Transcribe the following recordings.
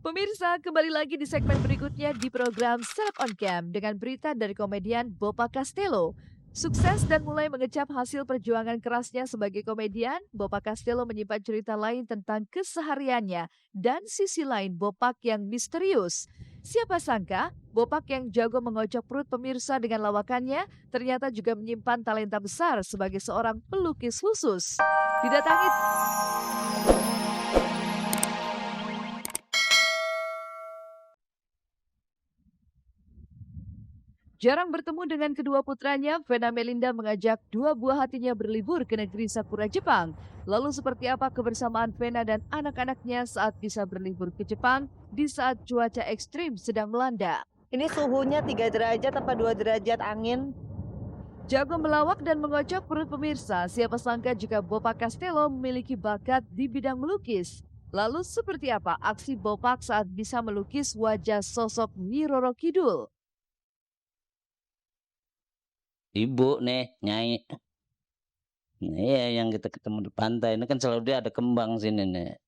Pemirsa, kembali lagi di segmen berikutnya di program Seleb on Cam dengan berita dari komedian Bopa Castello. Sukses dan mulai mengecap hasil perjuangan kerasnya sebagai komedian, Bopa Castello menyimpan cerita lain tentang kesehariannya dan sisi lain Bopak yang misterius. Siapa sangka, Bopak yang jago mengocok perut pemirsa dengan lawakannya ternyata juga menyimpan talenta besar sebagai seorang pelukis khusus. Didatangi Jarang bertemu dengan kedua putranya, Vena Melinda mengajak dua buah hatinya berlibur ke negeri Sakura, Jepang. Lalu seperti apa kebersamaan Vena dan anak-anaknya saat bisa berlibur ke Jepang di saat cuaca ekstrim sedang melanda? Ini suhunya 3 derajat apa 2 derajat angin? Jago melawak dan mengocok perut pemirsa, siapa sangka jika Bopak Castello memiliki bakat di bidang melukis. Lalu seperti apa aksi Bopak saat bisa melukis wajah sosok Nyi Roro Kidul? Ibu nih, Nyai. Nah, iya yang kita ketemu di pantai. Ini kan selalu dia ada kembang sini nih.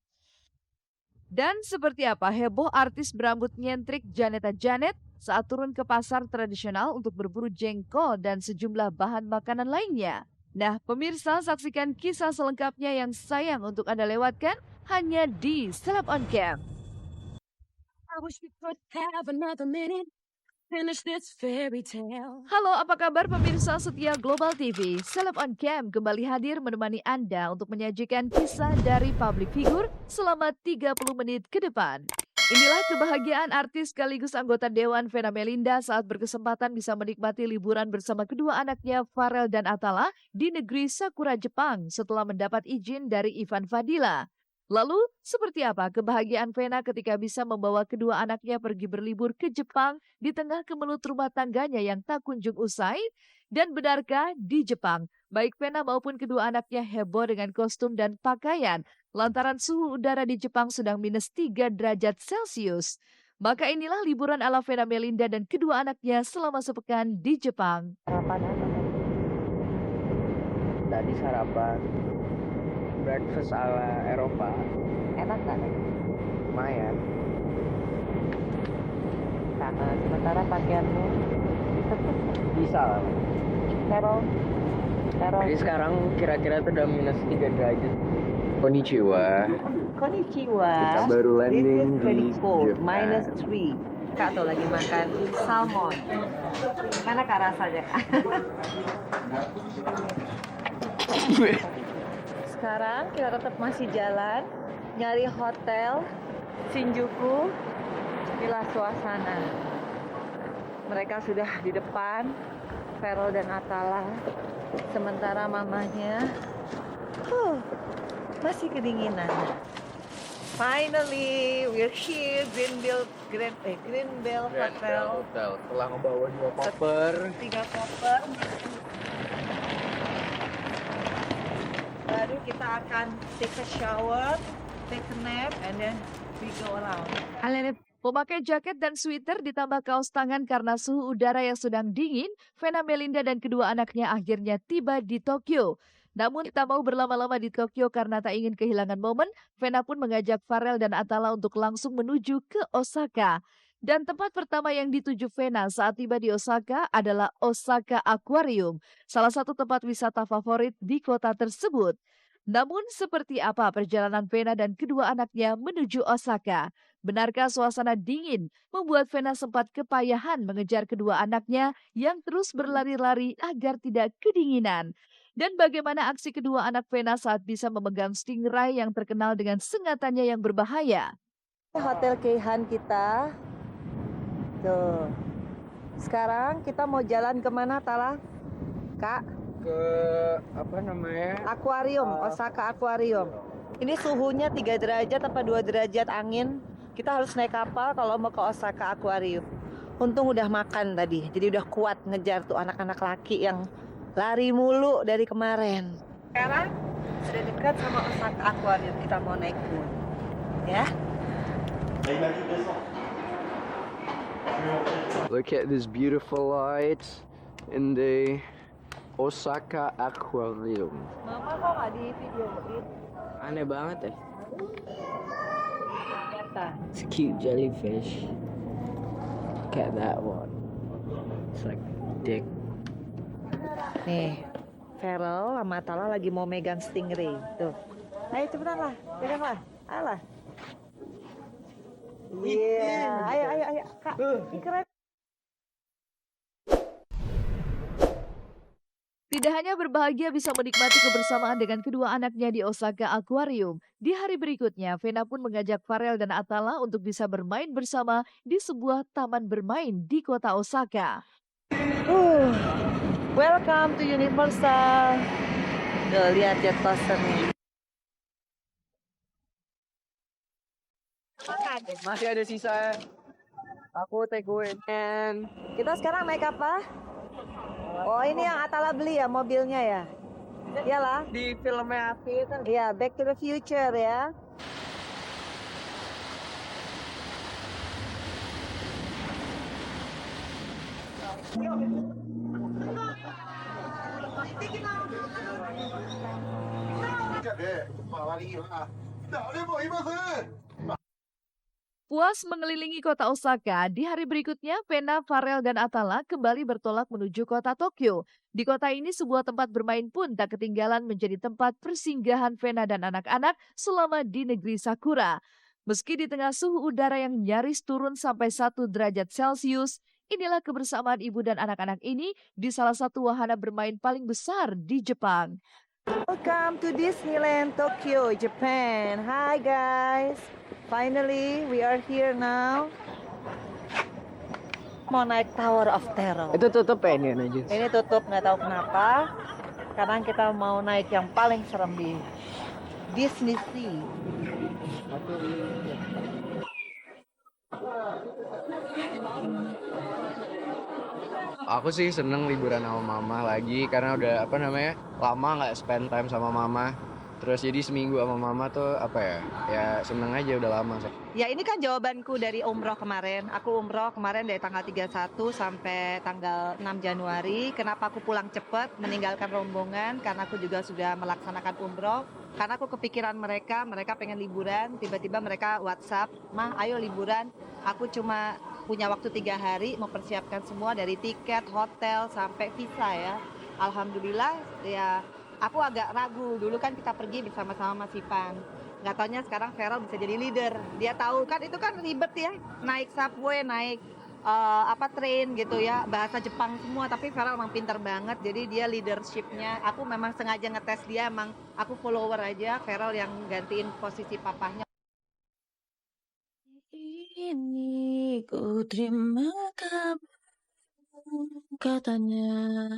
Dan seperti apa heboh artis berambut nyentrik Janeta Janet saat turun ke pasar tradisional untuk berburu jengkol dan sejumlah bahan makanan lainnya. Nah, pemirsa saksikan kisah selengkapnya yang sayang untuk Anda lewatkan hanya di Seleb on Cam. I wish we could have another minute. Finish this fairy tale. Halo, apa kabar pemirsa setia Global TV? Seleb on Cam kembali hadir menemani Anda untuk menyajikan kisah dari public figure selama 30 menit ke depan. Inilah kebahagiaan artis sekaligus anggota Dewan Vena Melinda saat berkesempatan bisa menikmati liburan bersama kedua anaknya Farel dan Atala di negeri Sakura, Jepang setelah mendapat izin dari Ivan Fadila. Lalu, seperti apa kebahagiaan Vena ketika bisa membawa kedua anaknya pergi berlibur ke Jepang di tengah kemelut rumah tangganya yang tak kunjung usai? Dan benarkah di Jepang, baik Vena maupun kedua anaknya heboh dengan kostum dan pakaian lantaran suhu udara di Jepang sedang minus 3 derajat Celcius? Maka inilah liburan ala Vena Melinda dan kedua anaknya selama sepekan di Jepang. Sarapan apa? Tadi sarapan breakfast ala Eropa, Enak nggak? lumayan. Nah, sementara pakaianmu Bisa lah. terong. Jadi sekarang kira-kira tuh udah minus 3 derajat. Konnichiwa. Konnichiwa. Kita baru landing This is pretty di cold. Japan. Minus 3. Kak tuh lagi makan salmon. Mana kak rasanya? Sekarang kita tetap masih jalan nyari hotel Shinjuku. Inilah suasana. Mereka sudah di depan, Farel dan Atala. Sementara mamanya masih kedinginan. Finally, we're here, Greenbelt Hotel. Telah membawa 2 koper. 3 koper. Baru kita akan take a shower, take a nap, and then we go around. Memakai jaket dan sweater ditambah kaos tangan karena suhu udara yang sedang dingin, Vena Melinda dan kedua anaknya akhirnya tiba di Tokyo. Namun tak mau berlama-lama di Tokyo karena tak ingin kehilangan momen, Vena pun mengajak Farel dan Atala untuk langsung menuju ke Osaka. Dan tempat pertama yang dituju Vena saat tiba di Osaka adalah Osaka Aquarium, salah satu tempat wisata favorit di kota tersebut. Namun seperti apa perjalanan Vena dan kedua anaknya menuju Osaka? Benarkah suasana dingin membuat Vena sempat kepayahan mengejar kedua anaknya yang terus berlari-lari agar tidak kedinginan? Dan bagaimana aksi kedua anak Vena saat bisa memegang stingray yang terkenal dengan sengatannya yang berbahaya? Hotel Keihan kita. Tuh. Sekarang kita mau jalan kemana, Tala? Kak? Ke apa namanya? Akuarium, Osaka Aquarium. Ini suhunya 3 derajat apa 2 derajat angin. Kita harus naik kapal kalau mau ke Osaka Aquarium. Untung udah makan tadi, jadi udah kuat ngejar tuh anak-anak laki yang lari mulu dari kemarin. Sekarang sudah dekat sama Osaka Aquarium, kita mau naik boat. Ya. Look at this beautiful light in the Osaka Aquarium. Mama kok nggak di video? Aneh banget ya. Apa? It's a cute jellyfish. Look at that one. It's like dick. Nih, Feral sama Tala lagi mau megang stingray. Tuh. Ayo cepetan lah, pegang lah. Alah. Iya, ayo, Kak. Keren. Tidak hanya berbahagia bisa menikmati kebersamaan dengan kedua anaknya di Osaka Aquarium, di hari berikutnya Vena pun mengajak Farel dan Atala untuk bisa bermain bersama di sebuah taman bermain di kota Osaka. Welcome to Universal. Tuh, lihat jet coaster-nya. Masih ada sisa. Aku take away. And Kita sekarang naik apa? Oh, ini yang Atala beli ya mobilnya ya? Iyalah. di filmnya Api itu Iya, Back to the Future ya. Puas mengelilingi kota Osaka, di hari berikutnya Vena, Farel, dan Atala kembali bertolak menuju kota Tokyo. Di kota ini sebuah tempat bermain pun tak ketinggalan menjadi tempat persinggahan Vena dan anak-anak selama di negeri Sakura. Meski di tengah suhu udara yang nyaris turun sampai 1 derajat Celcius, inilah kebersamaan ibu dan anak-anak ini di salah satu wahana bermain paling besar di Jepang. Welcome to Disneyland Tokyo, Japan. Hi guys. Finally, we are here now. Mau naik Tower of Terror. itu tutup ya ini aja. Ini tutup, nggak tahu kenapa. Sekarang kita mau naik yang paling serem di Disney Sea. Aku sih seneng liburan sama mama lagi karena udah lama nggak spend time sama mama. Terus jadi seminggu sama mama tuh ya seneng aja udah lama. Ya ini kan jawabanku dari umroh kemarin. Aku umroh kemarin dari tanggal 31 sampai tanggal 6 Januari. Kenapa aku pulang cepat meninggalkan rombongan? Karena aku juga sudah melaksanakan umroh. Karena aku kepikiran mereka pengen liburan. Tiba-tiba mereka WhatsApp, "Mah ayo liburan." Aku cuma punya waktu 3 hari mempersiapkan semua dari tiket, hotel, sampai visa ya. Alhamdulillah ya aku agak ragu. Dulu kan kita pergi bersama-sama Mas Ipan. Nggak taunya sekarang Feral bisa jadi leader. Dia tahu kan itu kan ribet ya. Naik subway, naik train gitu ya. Bahasa Jepang semua. Tapi Feral emang pinter banget. Jadi dia leadershipnya. Aku memang sengaja ngetes dia. Emang aku follower aja. Feral yang gantiin posisi papahnya. Ini ku terima kabar katanya.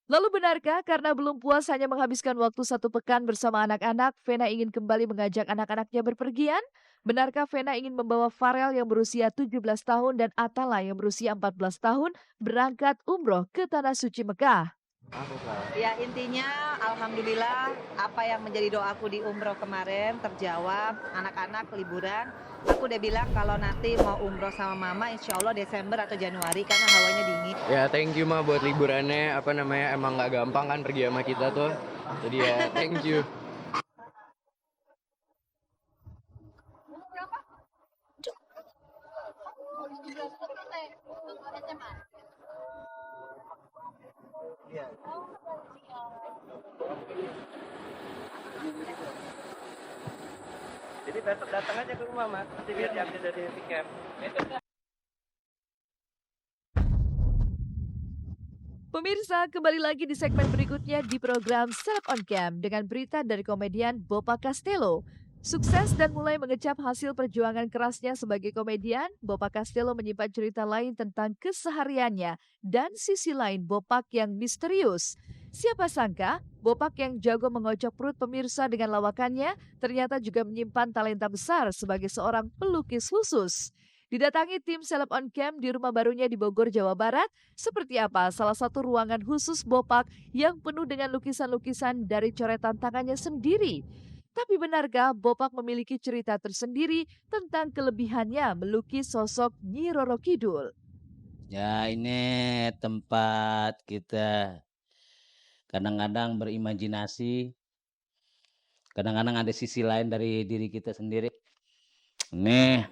Lalu benarkah karena belum puas hanya menghabiskan waktu 1 pekan bersama anak-anak, Vena ingin kembali mengajak anak-anaknya berpergian? Benarkah Vena ingin membawa Farel yang berusia 17 tahun dan Atala yang berusia 14 tahun berangkat umroh ke Tanah Suci Mekah? Ya intinya alhamdulillah apa yang menjadi doaku di umroh kemarin terjawab. Anak-anak liburan. Aku udah bilang kalau nanti mau umroh sama mama insya Allah Desember atau Januari karena hawanya dingin. Ya thank you mah buat liburannya emang nggak gampang kan pergi sama kita tuh. Jadi ya thank you. Jadi besok datang aja ke rumah mas, nanti biar diambil dari tiket. Pemirsa, kembali lagi di segmen berikutnya di program Seleb on Cam dengan berita dari komedian Bopa Castello. Sukses dan mulai mengecap hasil perjuangan kerasnya sebagai komedian, Bopa Castello menyimpan cerita lain tentang kesehariannya dan sisi lain Bopak yang misterius. Siapa sangka, Bopak yang jago mengocok perut pemirsa dengan lawakannya ternyata juga menyimpan talenta besar sebagai seorang pelukis khusus. Didatangi tim Seleb on Cam di rumah barunya di Bogor, Jawa Barat, seperti apa salah satu ruangan khusus Bopak yang penuh dengan lukisan-lukisan dari coretan tangannya sendiri. Tapi benarkah Bopak memiliki cerita tersendiri tentang kelebihannya melukis sosok Nyi Roro Kidul? Ya ini tempat kita kadang-kadang berimajinasi, kadang-kadang ada sisi lain dari diri kita sendiri. Nih,